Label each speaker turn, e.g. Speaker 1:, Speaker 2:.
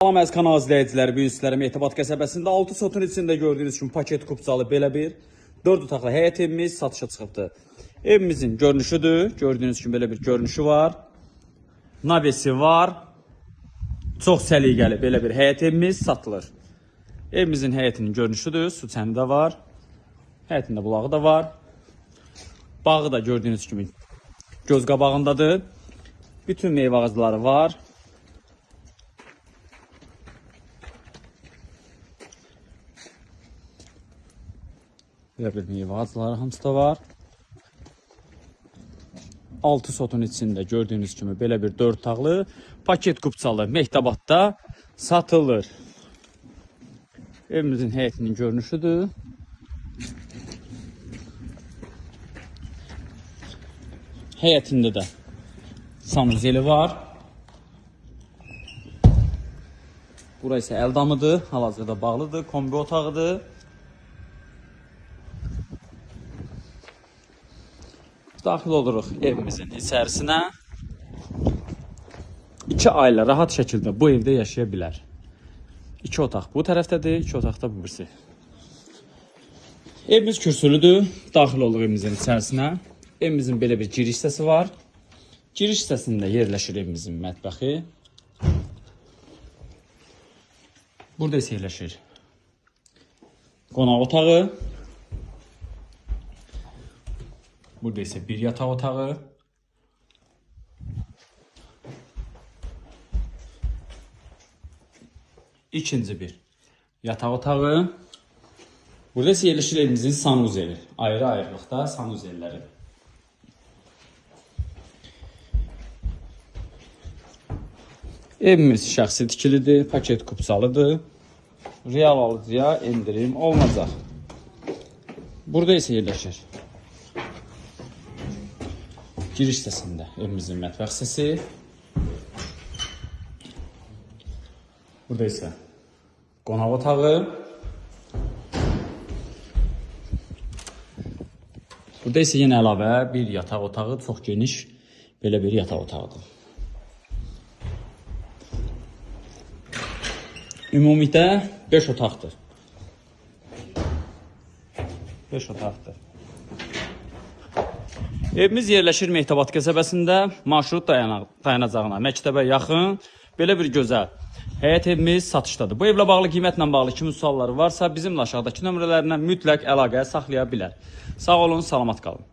Speaker 1: Salam əziz kanal izləyiciləri, büyüslərə Mehtabat qəsəbəsində 6 sotun içində gördüyünüz kimi paket kupçalı belə bir 4 otaqlı həyət evimiz satışa çıxıbdır. Evimizin görünüşüdür. Gördüyünüz kimi belə bir görünüşü var. Navesi var. Çox səliqəli belə bir həyət evimiz satılır. Evimizin həyətinin görünüşüdür. Su çəni də var. Həyətində bulağı da var. Bağı da gördüyünüz kimi göz qabağındadır. Bütün meyvə ağacları var. Belə bir meyvə ağacları hamısı da var. 6 sotun içində gördüyünüz kimi belə bir 4 otaqlı paket kupçalı Mehtabatda satılır. Evimizin həyətinin görünüşüdür. Həyətində də sanuzeli var. Bura isə əldamıdır, hal-hazırda bağlıdır, kombi otağıdır. Daxil oluruq evimizin içərisinə. 2 ailə rahat şəkildə bu evdə yaşaya bilər. 2 otaq bu tərəfdədir, 2 otaq da bu birisi. Evimiz kürsülüdür. Daxil oluruq evimizin içərisinə. Evimizin belə bir giriş hissəsi var. Giriş hissəsində yerləşir evimizin mətbəxi. Burada isə yerləşir qonaq otağı. Burada isə bir yataq otağı. İkinci bir yataq otağı. Burada isə yerləşir evimizin sanuzeli. Ayrı-ayrılıqda sanuzelləri. Evimiz şəxsi tikilidir, paket kupçalıdır. Real alıcıya endirim olmayacaq. Burada isə yerləşir giriş hissəsində evimizin mətbəx hissəsi. Burada isə qonaq otağı. Burada isə yenə əlavə bir yataq otağı, çox geniş belə bir yataq otağıdır. Ümumidə 5 otaqdır. 5 otaqdır. Evimiz yerləşir Mehtabat qəsəbəsində, marşrut dayanacağına, məktəbə yaxın belə bir gözəl həyət evimiz satışdadır. Bu evlə bağlı qiymətlə bağlı kimin sualları varsa bizimlə aşağıdakı nömrələrindən mütləq əlaqə saxlaya bilər. Sağ olun, salamat qalın.